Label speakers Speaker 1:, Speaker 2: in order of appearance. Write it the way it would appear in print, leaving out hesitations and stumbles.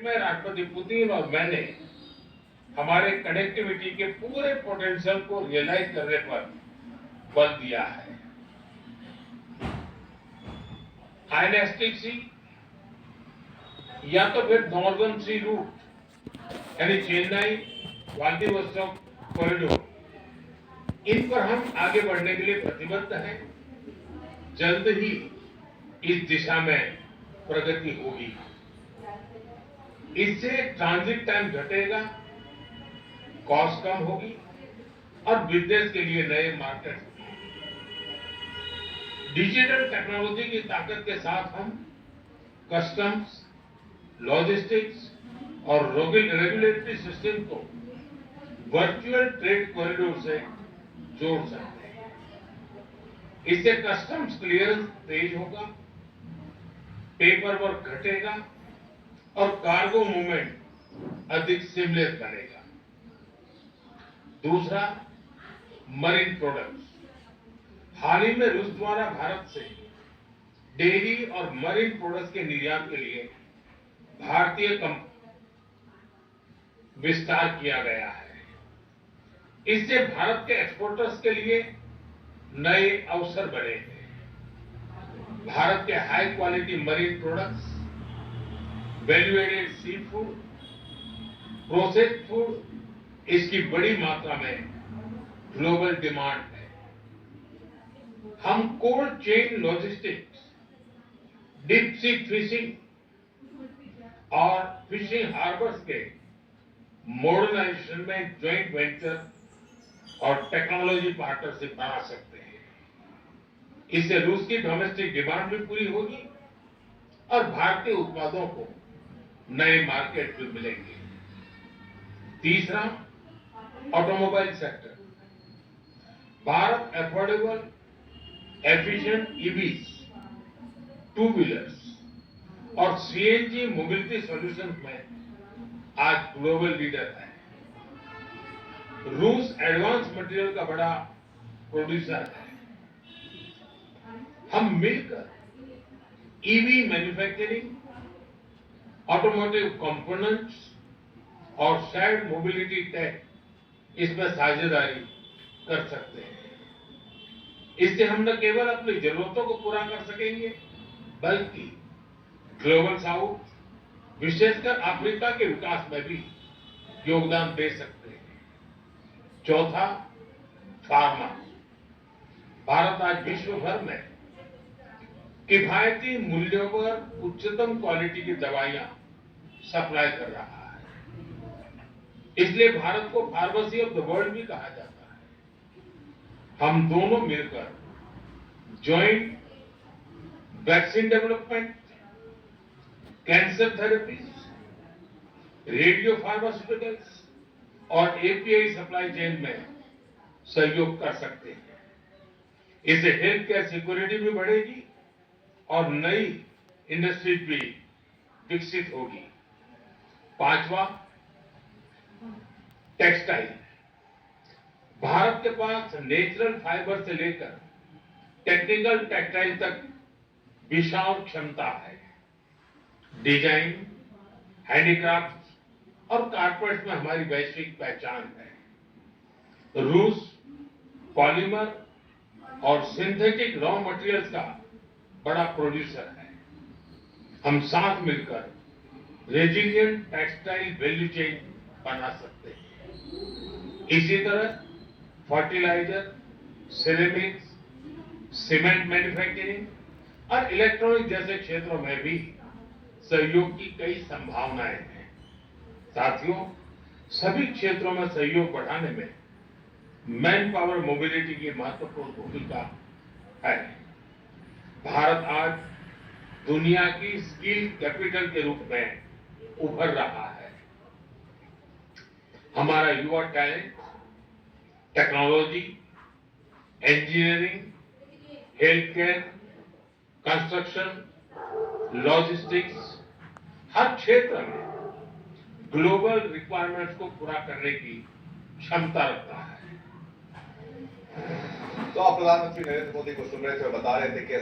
Speaker 1: में राष्ट्रपति पुतिन और मैंने हमारे कनेक्टिविटी के पूरे पोटेंशियल को रियलाइज करने पर बल दिया है। आईएनएसटी सी या तो फिर नॉर्दर्न सी रूट यानी चेन्नई व्लादिवोस्टोक कॉरिडोर, इन पर हम आगे बढ़ने के लिए प्रतिबद्ध हैं। जल्द ही इस दिशा में प्रगति होगी। इससे ट्रांजिट टाइम घटेगा, कॉस्ट कम होगी और बिजनेस के लिए नए मार्केट। डिजिटल टेक्नोलॉजी की ताकत के साथ हम कस्टम्स, लॉजिस्टिक्स और रेगुलेटरी सिस्टम को वर्चुअल ट्रेड कॉरिडोर से जोड़ सकते हैं। इससे कस्टम्स क्लियरेंस तेज होगा, पेपर वर्क घटेगा और कार्गो मूवमेंट अधिक सीमलेस बनेगा। दूसरा, मरीन प्रोडक्ट्स। हाल ही में रूस द्वारा भारत से डेयरी और मरीन प्रोडक्ट्स के निर्यात के लिए भारतीय विस्तार किया गया है। इससे भारत के एक्सपोर्टर्स के लिए नए अवसर बने हैं। भारत के high quality marine products, value added seafood, processed food, इसकी बड़ी मात्रा में ग्लोबल डिमांड है। हम cold chain logistics, deep sea fishing और फिशिंग हार्बर्स के मॉडर्नाइजेशन में ज्वाइंट वेंचर और टेक्नोलॉजी पार्टनरशिप बना सकते हैं। इससे रूस की डोमेस्टिक डिमांड भी पूरी होगी और भारतीय उत्पादों को नए मार्केट भी मिलेंगे। तीसरा, automobile sector. Bharat affordable, efficient EVs, two wheelers और सीएनजी मोबिलिटी सॉल्यूशंस में आज ग्लोबल लीडर है। रूस एडवांस मटेरियल का बड़ा प्रोड्यूसर है। हम मिलकर ईवी मैन्युफैक्चरिंग, ऑटोमोटिव कंपोनेंट्स और शेयर्ड मोबिलिटी टेक, इसमें साझेदारी कर सकते हैं। इससे हम न केवल अपनी जरूरतों को पूरा कर सकेंगे, बल्कि ग्लोबल साउथ, विशेषकर अफ्रीका के विकास में भी योगदान दे सकते हैं। चौथा, फार्मा। भारत आज विश्व भर में किफायती मूल्यों पर उच्चतम क्वालिटी की दवाइयां सप्लाई कर रहा है। इसलिए भारत को फार्मेसी ऑफ द वर्ल्ड भी कहा जाता है। हम दोनों मिलकर joint vaccine development, cancer therapies, radio pharmaceuticals और एपीआई सप्लाई चेन में सहयोग कर सकते हैं। इससे हेल्थ केयर सिक्योरिटी भी बढ़ेगी और नई इंडस्ट्रीज भी विकसित होगी। पांचवा, टेक्सटाइल। भारत के पास नेचुरल फाइबर से लेकर टेक्निकल टेक्सटाइल तक विशाल क्षमता है। डिजाइन, हैंडीक्राफ्ट और कारपेट्स में हमारी वैश्विक पहचान है। रूस पॉलीमर और सिंथेटिक रॉ मटेरियल्स का बड़ा प्रोड्यूसर है। हम साथ मिलकर रेजिलिएंट टेक्सटाइल वैल्यू चेन बना सकते हैं। इसी तरह फर्टिलाइजर, सिरेमिक्स, सीमेंट मैन्युफैक्चरिंग और इलेक्ट्रॉनिक जैसे क्षेत्रों में भी सहयोग की कई संभावनाएं हैं। साथियों, सभी क्षेत्रों में सहयोग बढ़ाने में मैन पावर मोबिलिटी की महत्वपूर्ण भूमिका है। भारत आज दुनिया की स्किल कैपिटल के रूप में उभर रहा है। हमारा युवा talent technology, engineering, health care, construction, logistics, हर क्षेत्र में ग्लोबल रिक्वायरमेंट्स को पूरा करने की क्षमता रखता है।
Speaker 2: तो आप प्रधानमंत्री नरेंद्र मोदी को सुन रहे थे और बता रहे थे कि